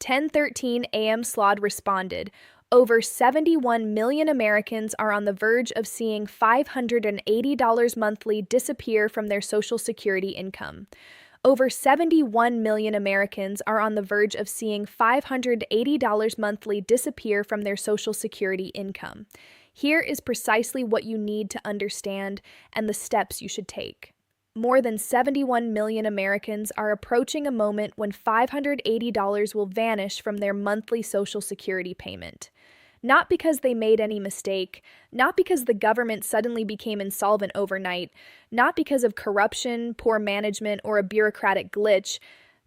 10:13 a.m. Slod responded, over 71 million Americans are on the verge of seeing $580 monthly disappear from their Social Security income. Over 71 million Americans are on the verge of seeing $580 monthly disappear from their Social Security income. Here is precisely what you need to understand and the steps you should take. More than 71 million Americans are approaching a moment when $580 will vanish from their monthly Social Security payment. Not because they made any mistake, not because the government suddenly became insolvent overnight, not because of corruption, poor management, or a bureaucratic glitch,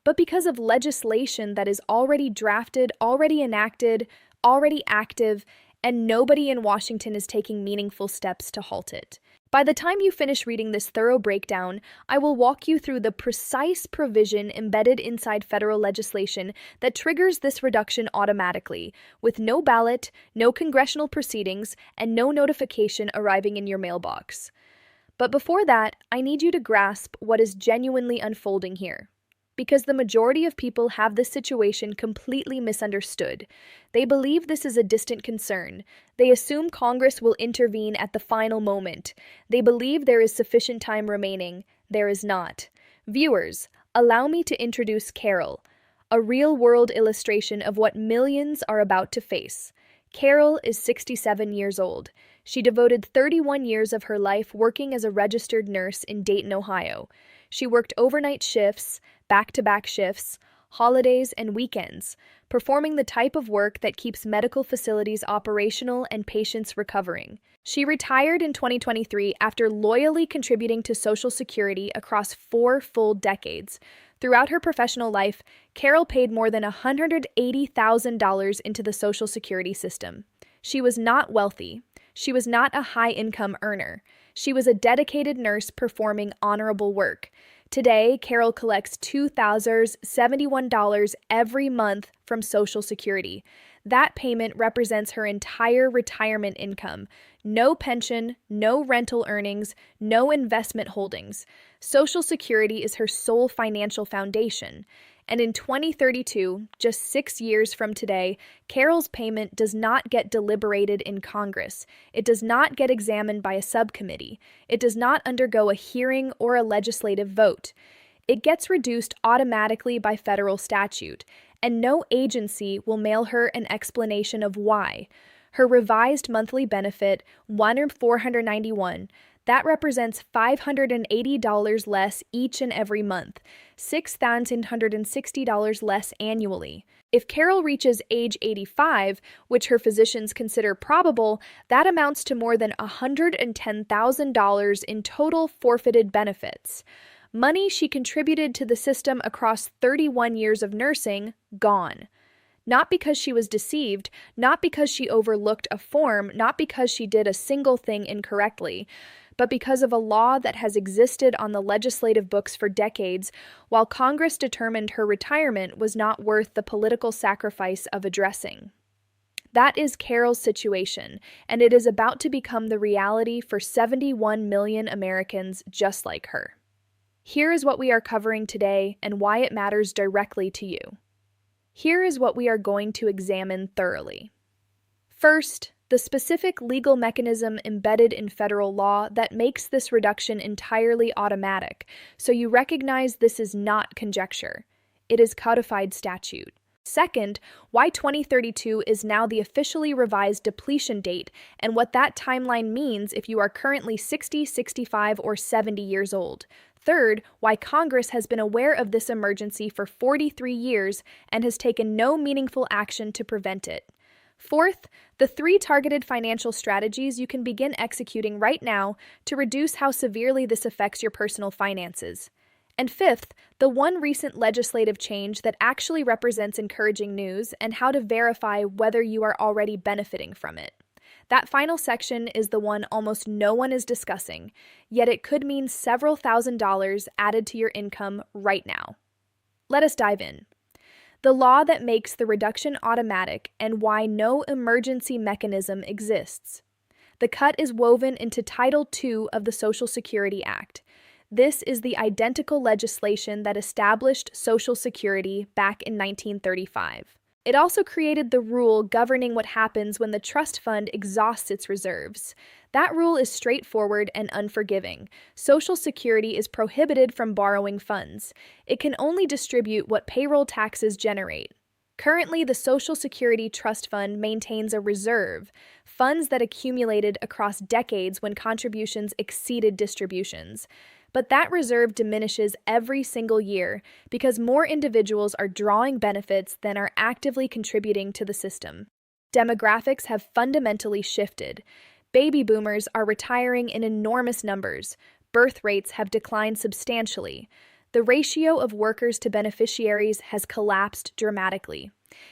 but because of legislation that is already drafted, already enacted, already active, and nobody in Washington is taking meaningful steps to halt it. By the time you finish reading this thorough breakdown, I will walk you through the precise provision embedded inside federal legislation that triggers this reduction automatically, with no ballot, no congressional proceedings, and no notification arriving in your mailbox. But before that, I need you to grasp what is genuinely unfolding here. Because the majority of people have this situation completely misunderstood. They believe this is a distant concern. They assume Congress will intervene at the final moment. They believe there is sufficient time remaining. There is not. Viewers, allow me to introduce Carol, a real-world illustration of what millions are about to face. Carol is 67 years old. She devoted 31 years of her life working as a registered nurse in Dayton, Ohio. She worked overnight shifts, back-to-back shifts, holidays, and weekends, performing the type of work that keeps medical facilities operational and patients recovering. She retired in 2023 after loyally contributing to Social Security across 4 full decades. Throughout her professional life, Carol paid more than $180,000 into the Social Security system. She was not wealthy. She was not a high-income earner. She was a dedicated nurse performing honorable work. Today, Carol collects $2,071 every month from Social Security. That payment represents her entire retirement income. No pension, no rental earnings, no investment holdings. Social Security is her sole financial foundation. And in 2032, just 6 years from today, Carol's payment does not get deliberated in Congress. It does not get examined by a subcommittee. It does not undergo a hearing or a legislative vote. It gets reduced automatically by federal statute, and no agency will mail her an explanation of why. Her revised monthly benefit, $491, that represents $580 less each and every month, $6,160 less annually. If Carol reaches age 85, which her physicians consider probable, that amounts to more than $110,000 in total forfeited benefits. Money she contributed to the system across 31 years of nursing, gone. Not because she was deceived, not because she overlooked a form, not because she did a single thing incorrectly, but because of a law that has existed on the legislative books for decades, while Congress determined her retirement was not worth the political sacrifice of addressing. That is Carol's situation, and it is about to become the reality for 71 million Americans just like her. Here is what we are covering today and why it matters directly to you. Here is what we are going to examine thoroughly. First, the specific legal mechanism embedded in federal law that makes this reduction entirely automatic, so you recognize this is not conjecture. It is codified statute. Second, why 2032 is now the officially revised depletion date and what that timeline means if you are currently 60, 65, or 70 years old. Third, why Congress has been aware of this emergency for 43 years and has taken no meaningful action to prevent it. Fourth, the 3 targeted financial strategies you can begin executing right now to reduce how severely this affects your personal finances. And fifth, the one recent legislative change that actually represents encouraging news and how to verify whether you are already benefiting from it. That final section is the one almost no one is discussing, yet it could mean several $1,000s added to your income right now. Let us dive in. The law that makes the reduction automatic and why no emergency mechanism exists. The cut is woven into Title II of the Social Security Act. This is the identical legislation that established Social Security back in 1935. It also created the rule governing what happens when the trust fund exhausts its reserves. That rule is straightforward and unforgiving. Social Security is prohibited from borrowing funds. It can only distribute what payroll taxes generate. Currently, the Social Security Trust Fund maintains a reserve, funds that accumulated across decades when contributions exceeded distributions. But that reserve diminishes every single year because more individuals are drawing benefits than are actively contributing to the system. Demographics have fundamentally shifted. Baby boomers are retiring in enormous numbers. Birth rates have declined substantially. The ratio of workers to beneficiaries has collapsed dramatically.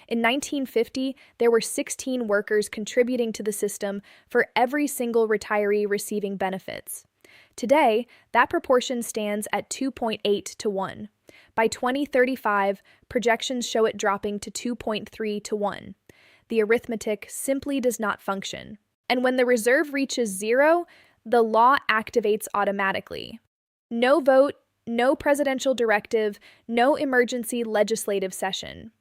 In 1950, there were 16 workers contributing to the system for every single retiree receiving benefits. Today, that proportion stands at 2.8 to 1. By 2035, projections show it dropping to 2.3 to 1. The arithmetic simply does not function. And when the reserve reaches zero, the law activates automatically. No vote, no presidential directive, no emergency legislative session.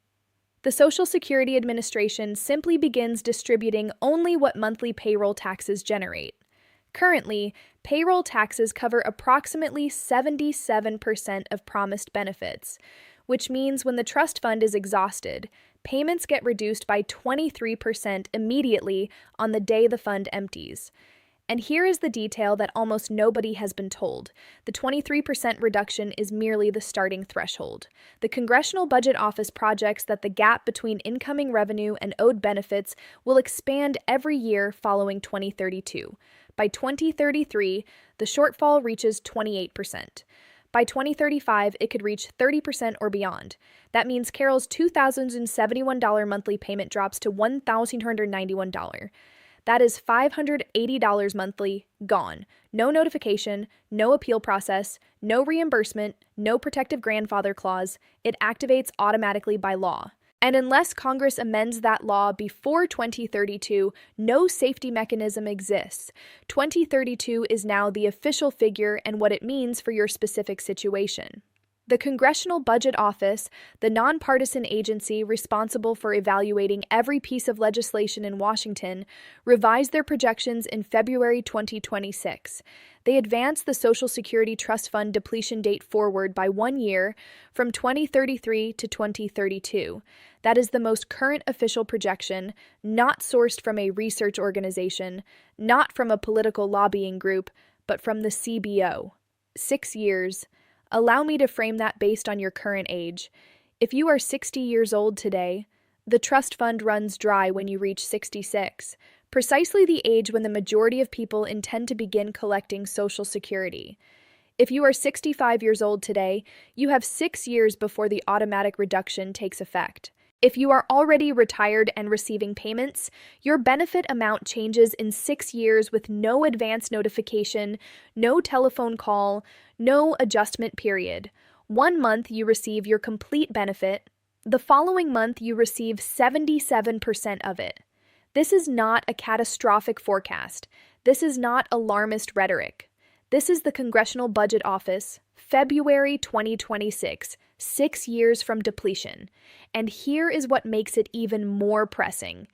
The Social Security Administration simply begins distributing only what monthly payroll taxes generate. Currently, payroll taxes cover approximately 77% of promised benefits, which means when the trust fund is exhausted, payments get reduced by 23% immediately on the day the fund empties. And here is the detail that almost nobody has been told. The 23% reduction is merely the starting threshold. The Congressional Budget Office projects that the gap between incoming revenue and owed benefits will expand every year following 2032. By 2033, the shortfall reaches 28%. By 2035, it could reach 30% or beyond. That means Carol's $2,071 monthly payment drops to $1,291. That is $580 monthly, gone. No notification, no appeal process, no reimbursement, no protective grandfather clause. It activates automatically by law. And unless Congress amends that law before 2032, no safety mechanism exists. 2032 is now the official figure and what it means for your specific situation. The Congressional Budget Office, the nonpartisan agency responsible for evaluating every piece of legislation in Washington, revised their projections in February 2026. They advanced the Social Security Trust Fund depletion date forward by 1 year, from 2033 to 2032. That is the most current official projection, not sourced from a research organization, not from a political lobbying group, but from the CBO. 6 years. Allow me to frame that based on your current age. If you are 60 years old today, the trust fund runs dry when you reach 66, precisely the age when the majority of people intend to begin collecting Social Security. If you are 65 years old today, you have 6 years before the automatic reduction takes effect. If you are already retired and receiving payments, your benefit amount changes in 6 years with no advance notification, no telephone call, no adjustment period. 1 month you receive your complete benefit. The following month you receive 77% of it. This is not a catastrophic forecast. This is not alarmist rhetoric. This is the Congressional Budget Office, February 2026, 6 years from depletion. And here is what makes it even more pressing.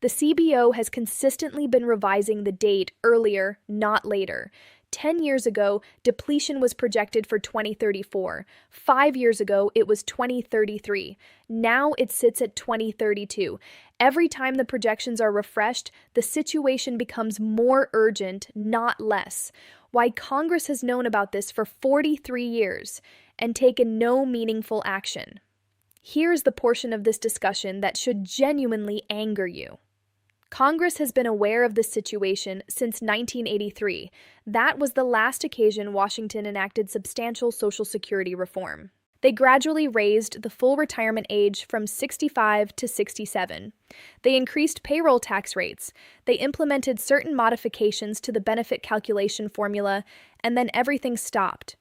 The CBO has consistently been revising the date earlier, not later. 10 years ago, depletion was projected for 2034. 5 years ago, it was 2033. Now it sits at 2032. Every time the projections are refreshed, the situation becomes more urgent, not less. Why Congress has known about this for 43 years and taken no meaningful action. Here's the portion of this discussion that should genuinely anger you. Congress has been aware of this situation since 1983. That was the last occasion Washington enacted substantial Social Security reform. They gradually raised the full retirement age from 65 to 67. They increased payroll tax rates. They implemented certain modifications to the benefit calculation formula, and then everything stopped.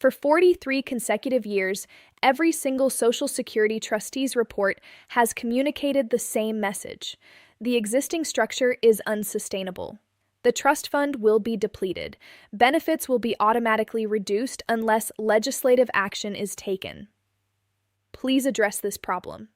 For 43 consecutive years, every single Social Security trustees report has communicated the same message. The existing structure is unsustainable. The trust fund will be depleted. Benefits will be automatically reduced unless legislative action is taken. Please address this problem.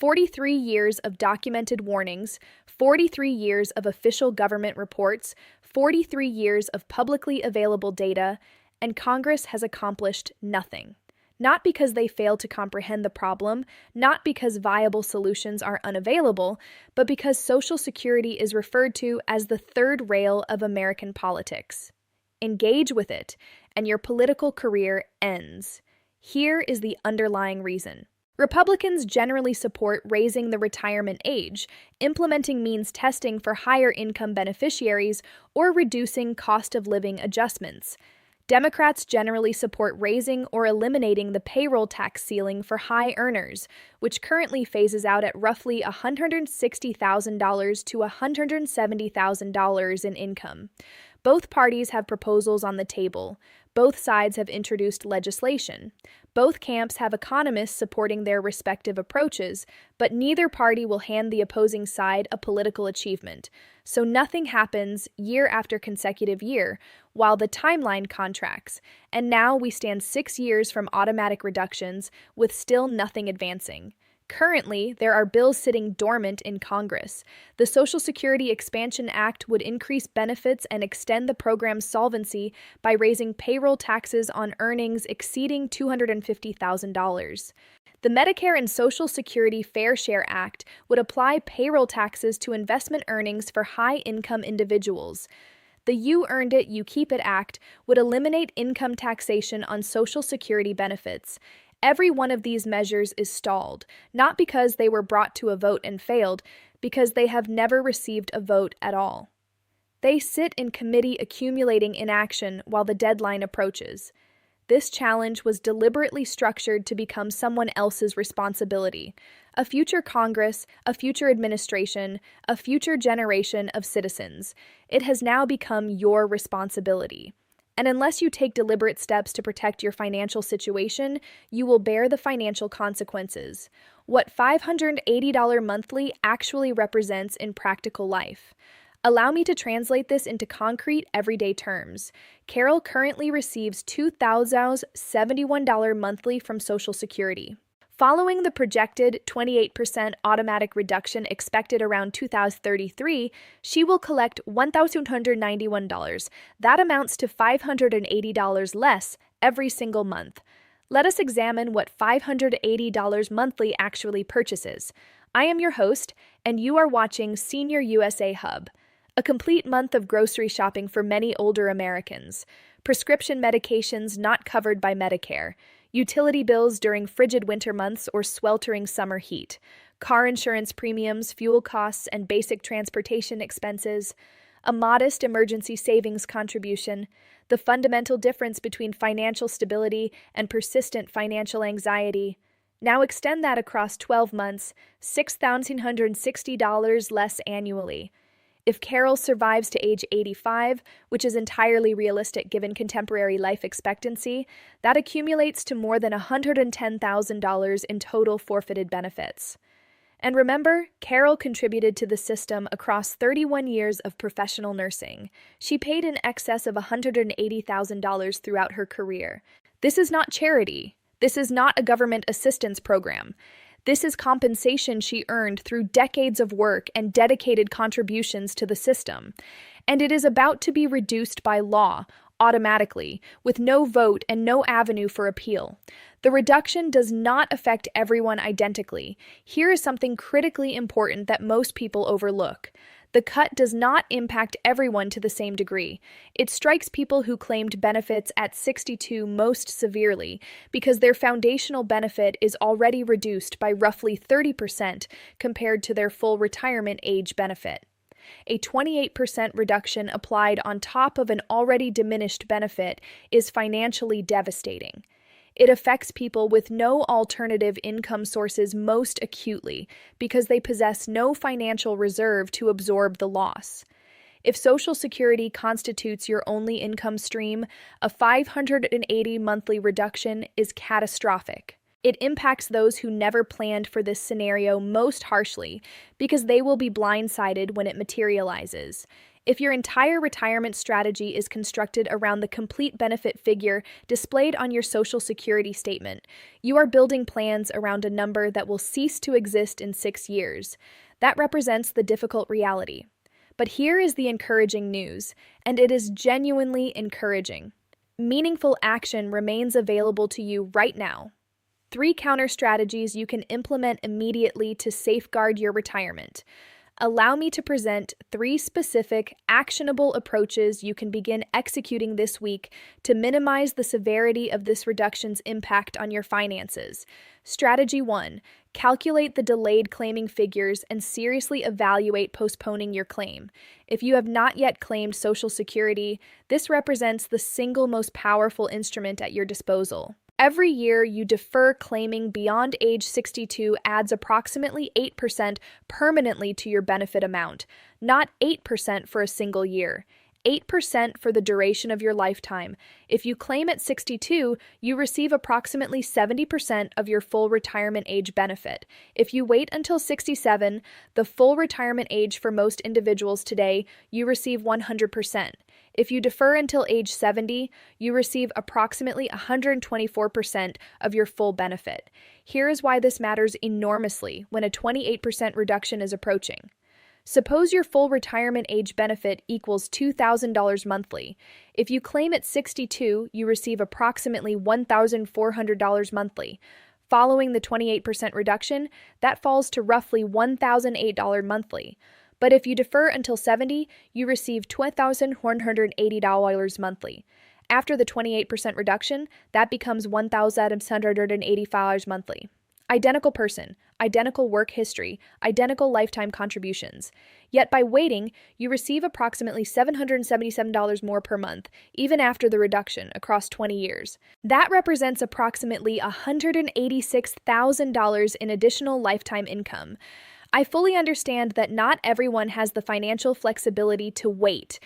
43 years of documented warnings, 43 years of official government reports, 43 years of publicly available data, and Congress has accomplished nothing. Not because they fail to comprehend the problem, not because viable solutions are unavailable, but because Social Security is referred to as the third rail of American politics. Engage with it, and your political career ends. Here is the underlying reason. Republicans generally support raising the retirement age, implementing means testing for higher income beneficiaries, or reducing cost of living adjustments. Democrats generally support raising or eliminating the payroll tax ceiling for high earners, which currently phases out at roughly $160,000 to $170,000 in income. Both parties have proposals on the table. Both sides have introduced legislation. Both camps have economists supporting their respective approaches, but neither party will hand the opposing side a political achievement. So nothing happens year after consecutive year, while the timeline contracts, and now we stand 6 years from automatic reductions with still nothing advancing. Currently, there are bills sitting dormant in Congress. The Social Security Expansion Act would increase benefits and extend the program's solvency by raising payroll taxes on earnings exceeding $250,000. The Medicare and Social Security Fair Share Act would apply payroll taxes to investment earnings for high-income individuals. The You Earned It, You Keep It Act would eliminate income taxation on Social Security benefits. Every one of these measures is stalled, not because they were brought to a vote and failed, because they have never received a vote at all. They sit in committee accumulating inaction while the deadline approaches. This challenge was deliberately structured to become someone else's responsibility. A future Congress, a future administration, a future generation of citizens. It has now become your responsibility. And unless you take deliberate steps to protect your financial situation, you will bear the financial consequences. What $580 monthly actually represents in practical life. Allow me to translate this into concrete, everyday terms. Carol currently receives $2,071 monthly from Social Security. Following the projected 28% automatic reduction expected around 2033, she will collect $1,291. That amounts to $580 less every single month. Let us examine what $580 monthly actually purchases. I am your host, and you are watching Senior USA Hub, a complete month of grocery shopping for many older Americans. Prescription medications not covered by Medicare. Utility bills during frigid winter months or sweltering summer heat, car insurance premiums, fuel costs, and basic transportation expenses, a modest emergency savings contribution, the fundamental difference between financial stability and persistent financial anxiety. Now extend that across 12 months, $6,160 less annually. If Carol survives to age 85, which is entirely realistic given contemporary life expectancy, that accumulates to more than $110,000 in total forfeited benefits. And remember, Carol contributed to the system across 31 years of professional nursing. She paid in excess of $180,000 throughout her career. This is not charity. This is not a government assistance program. This is compensation she earned through decades of work and dedicated contributions to the system. And it is about to be reduced by law, automatically, with no vote and no avenue for appeal. The reduction does not affect everyone identically. Here is something critically important that most people overlook. The cut does not impact everyone to the same degree. It strikes people who claimed benefits at 62 most severely because their foundational benefit is already reduced by roughly 30% compared to their full retirement age benefit. A 28% reduction applied on top of an already diminished benefit is financially devastating. It affects people with no alternative income sources most acutely because they possess no financial reserve to absorb the loss. If Social Security constitutes your only income stream, a $580 monthly reduction is catastrophic. It impacts those who never planned for this scenario most harshly because they will be blindsided when it materializes. If your entire retirement strategy is constructed around the complete benefit figure displayed on your Social Security statement, you are building plans around a number that will cease to exist in 6 years. That represents the difficult reality. But here is the encouraging news, and it is genuinely encouraging. Meaningful action remains available to you right now. 3 counter strategies you can implement immediately to safeguard your retirement. Allow me to present 3 specific, actionable approaches you can begin executing this week to minimize the severity of this reduction's impact on your finances. Strategy 1. Calculate the delayed claiming figures and seriously evaluate postponing your claim. If you have not yet claimed Social Security, this represents the single most powerful instrument at your disposal. Every year you defer claiming beyond age 62 adds approximately 8% permanently to your benefit amount, not 8% for a single year. 8% for the duration of your lifetime. If you claim at 62, you receive approximately 70% of your full retirement age benefit. If you wait until 67, the full retirement age for most individuals today, you receive 100%. If you defer until age 70, you receive approximately 124% of your full benefit. Here is why this matters enormously when a 28% reduction is approaching. Suppose your full retirement age benefit equals $2,000 monthly. If you claim at 62, you receive approximately $1,400 monthly. Following the 28% reduction, that falls to roughly $1,008 monthly. But if you defer until 70, you receive $2,180 monthly. After the 28% reduction, that becomes $1,785 monthly. Identical person, identical work history, identical lifetime contributions. Yet by waiting, you receive approximately $777 more per month, even after the reduction across 20 years. That represents approximately $186,000 in additional lifetime income. I fully understand that not everyone has the financial flexibility to wait.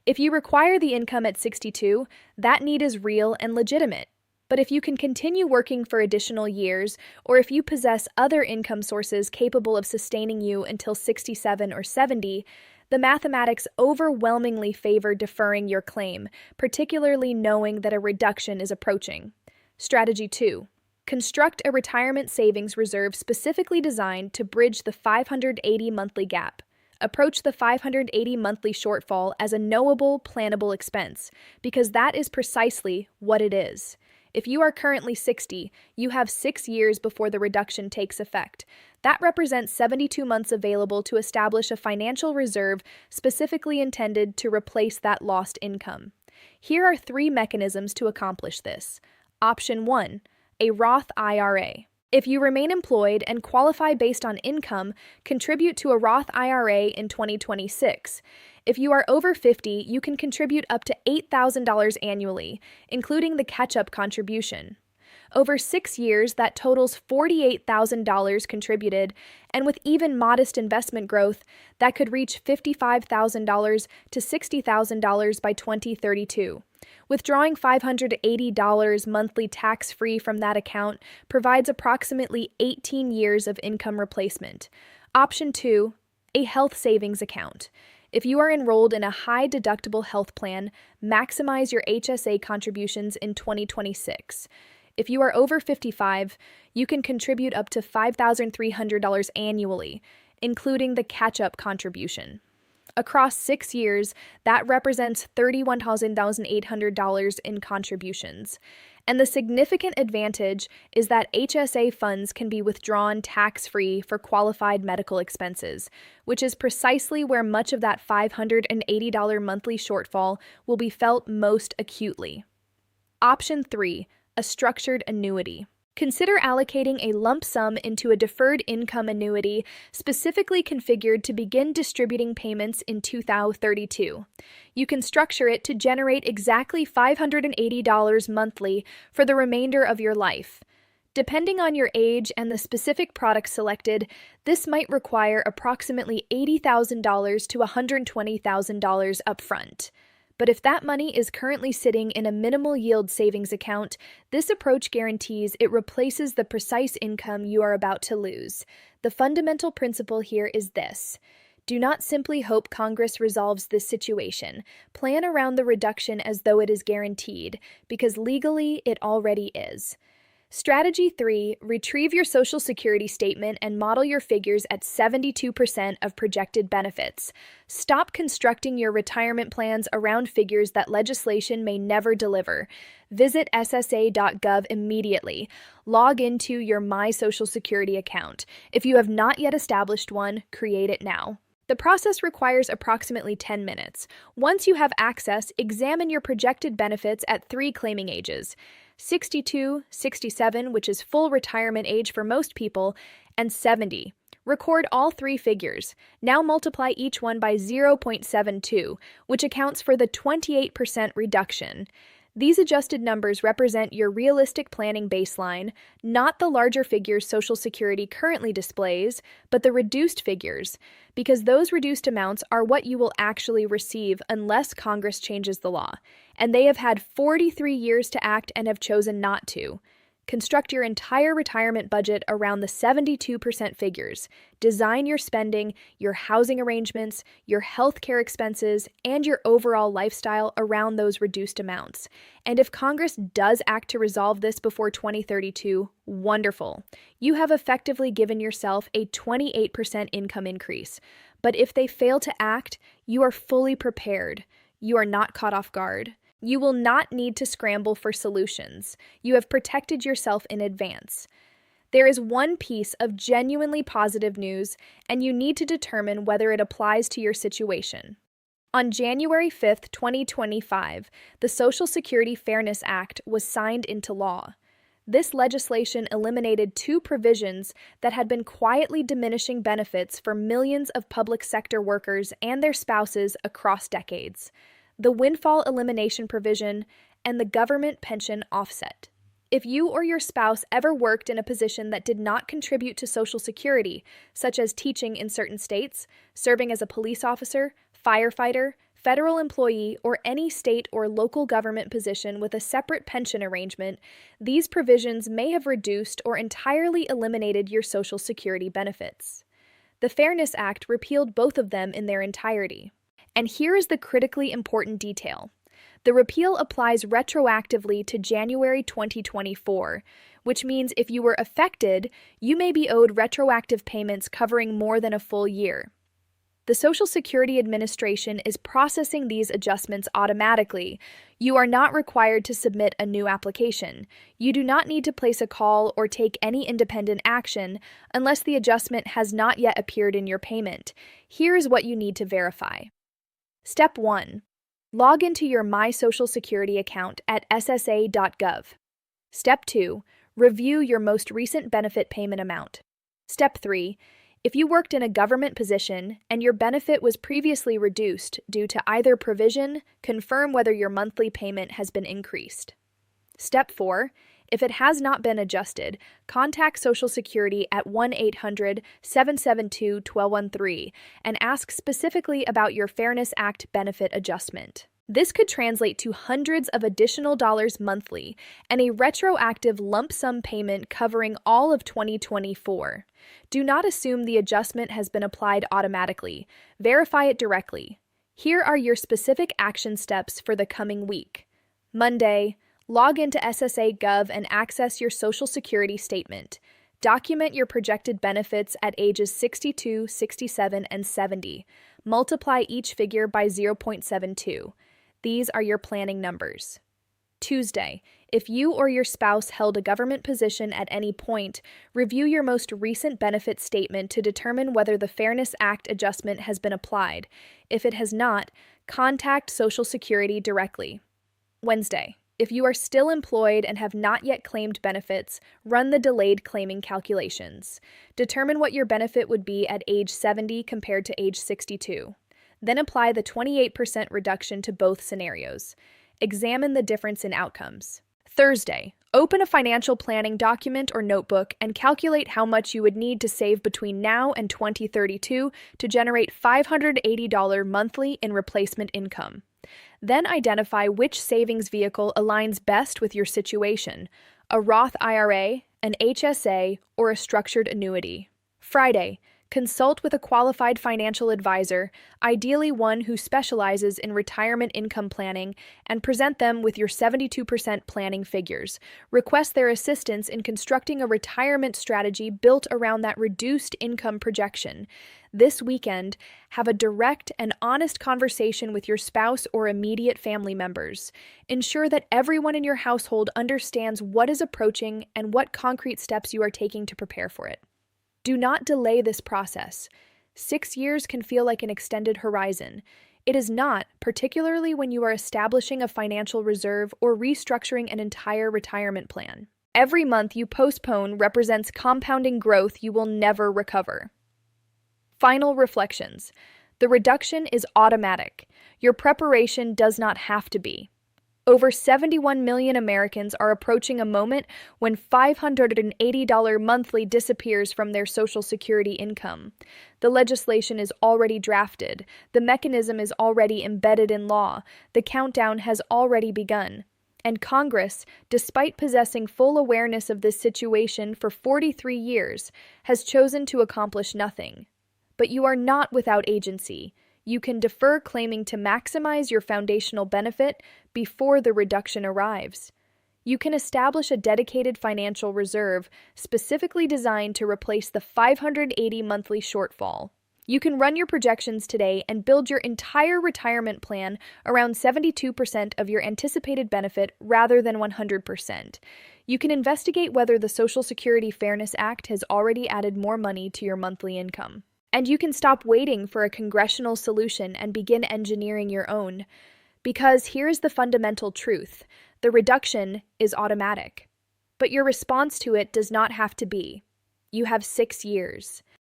If you require the income at 62, that need is real and legitimate. But if you can continue working for additional years, or if you possess other income sources capable of sustaining you until 67 or 70, the mathematics overwhelmingly favor deferring your claim, particularly knowing that a reduction is approaching. Strategy 2. Construct a retirement savings reserve specifically designed to bridge the 580 monthly gap. Approach the 580 monthly shortfall as a knowable, plannable expense, because that is precisely what it is. If you are currently 60, you have 6 years before the reduction takes effect. That represents 72 months available to establish a financial reserve specifically intended to replace that lost income. Here are 3 mechanisms to accomplish this. Option 1. A Roth IRA. If you remain employed and qualify based on income, contribute to a Roth IRA in 2026. If you are over 50, you can contribute up to $8,000 annually, including the catch-up contribution. Over 6 years, that totals $48,000 contributed, and with even modest investment growth, that could reach $55,000 to $60,000 by 2032. Withdrawing $580 monthly tax-free from that account provides approximately 18 years of income replacement. Option 2, a health savings account. If you are enrolled in a high-deductible health plan, maximize your HSA contributions in 2026. If you are over 55, you can contribute up to $5,300 annually, including the catch-up contribution. Across 6 years, that represents $31,800 in contributions. And the significant advantage is that HSA funds can be withdrawn tax-free for qualified medical expenses, which is precisely where much of that $580 monthly shortfall will be felt most acutely. Option 3. A structured annuity. Consider allocating a lump sum into a deferred income annuity specifically configured to begin distributing payments in 2032. You can structure it to generate exactly $580 monthly for the remainder of your life. Depending on your age and the specific product selected, this might require approximately $80,000 to $120,000 upfront. But if that money is currently sitting in a minimal yield savings account, this approach guarantees it replaces the precise income you are about to lose. The fundamental principle here is this: Do not simply hope Congress resolves this situation. Plan around the reduction as though it is guaranteed, because legally it already is. Strategy 3. Retrieve your Social Security statement and model your figures at 72% of projected benefits. Stop constructing your retirement plans around figures that legislation may never deliver. Visit ssa.gov immediately. Log into your My Social Security account. If you have not yet established one, create it now. The process requires approximately 10 minutes. Once you have access, examine your projected benefits at 3 claiming ages: 62, 67, which is full retirement age for most people, and 70. Record all 3 figures. Now multiply each one by 0.72, which accounts for the 28% reduction. These adjusted numbers represent your realistic planning baseline, not the larger figures Social Security currently displays, but the reduced figures, because those reduced amounts are what you will actually receive unless Congress changes the law, and they have had 43 years to act and have chosen not to. Construct your entire retirement budget around the 72% figures. Design your spending, your housing arrangements, your healthcare expenses, and your overall lifestyle around those reduced amounts. And if Congress does act to resolve this before 2032, wonderful. You have effectively given yourself a 28% income increase. But if they fail to act, you are fully prepared. You are not caught off guard. You will not need to scramble for solutions. You have protected yourself in advance. There is one piece of genuinely positive news, and you need to determine whether it applies to your situation. On January 5, 2025, the Social Security Fairness Act was signed into law. This legislation eliminated 2 provisions that had been quietly diminishing benefits for millions of public sector workers and their spouses across decades: the windfall elimination provision and the government pension offset. If you or your spouse ever worked in a position that did not contribute to Social Security, such as teaching in certain states, serving as a police officer, firefighter, federal employee, or any state or local government position with a separate pension arrangement, these provisions may have reduced or entirely eliminated your Social Security benefits. The Fairness Act repealed both of them in their entirety. And here is the critically important detail. The repeal applies retroactively to January 2024, which means if you were affected, you may be owed retroactive payments covering more than a full year. The Social Security Administration is processing these adjustments automatically. You are not required to submit a new application. You do not need to place a call or take any independent action unless the adjustment has not yet appeared in your payment. Here is what you need to verify. Step 1. Log into your My Social Security account at ssa.gov. Step 2. Review your most recent benefit payment amount. Step 3. If you worked in a government position and your benefit was previously reduced due to either provision, confirm whether your monthly payment has been increased. Step 4. If it has not been adjusted, contact Social Security at 1-800-772-1213 and ask specifically about your Fairness Act benefit adjustment. This could translate to hundreds of additional dollars monthly and a retroactive lump sum payment covering all of 2024. Do not assume the adjustment has been applied automatically. Verify it directly. Here are your specific action steps for the coming week. Monday, log into ssa.gov and access your Social Security statement. Document your projected benefits at ages 62, 67, and 70. Multiply each figure by 0.72. These are your planning numbers. Tuesday, if you or your spouse held a government position at any point, review your most recent benefit statement to determine whether the Fairness Act adjustment has been applied. If it has not, contact Social Security directly. Wednesday, if you are still employed and have not yet claimed benefits, run the delayed claiming calculations. Determine what your benefit would be at age 70 compared to age 62. Then apply the 28% reduction to both scenarios. Examine the difference in outcomes. Thursday, open a financial planning document or notebook and calculate how much you would need to save between now and 2032 to generate $580 monthly in replacement income. Then identify which savings vehicle aligns best with your situation: a Roth IRA, an HSA, or a structured annuity. Friday, Consult with a qualified financial advisor, ideally one who specializes in retirement income planning, and present them with your 72% planning figures. Request their assistance in constructing a retirement strategy built around that reduced income projection. This weekend, have a direct and honest conversation with your spouse or immediate family members. Ensure that everyone in your household understands what is approaching and what concrete steps you are taking to prepare for it. Do not delay this process. 6 years can feel like an extended horizon. It is not, particularly when you are establishing a financial reserve or restructuring an entire retirement plan. Every month you postpone represents compounding growth you will never recover. Final reflections. The reduction is automatic. Your preparation does not have to be. Over 71 million Americans are approaching a moment when $580 monthly disappears from their Social Security income. The legislation is already drafted. The mechanism is already embedded in law. The countdown has already begun. And Congress, despite possessing full awareness of this situation for 43 years, has chosen to accomplish nothing. But you are not without agency. You can defer claiming to maximize your foundational benefit before the reduction arrives. You can establish a dedicated financial reserve specifically designed to replace the $580 monthly shortfall. You can run your projections today and build your entire retirement plan around 72% of your anticipated benefit rather than 100%. You can investigate whether the Social Security Fairness Act has already added more money to your monthly income. And you can stop waiting for a congressional solution and begin engineering your own. Because here's the fundamental truth: the reduction is automatic. But your response to it does not have to be. You have 6 years.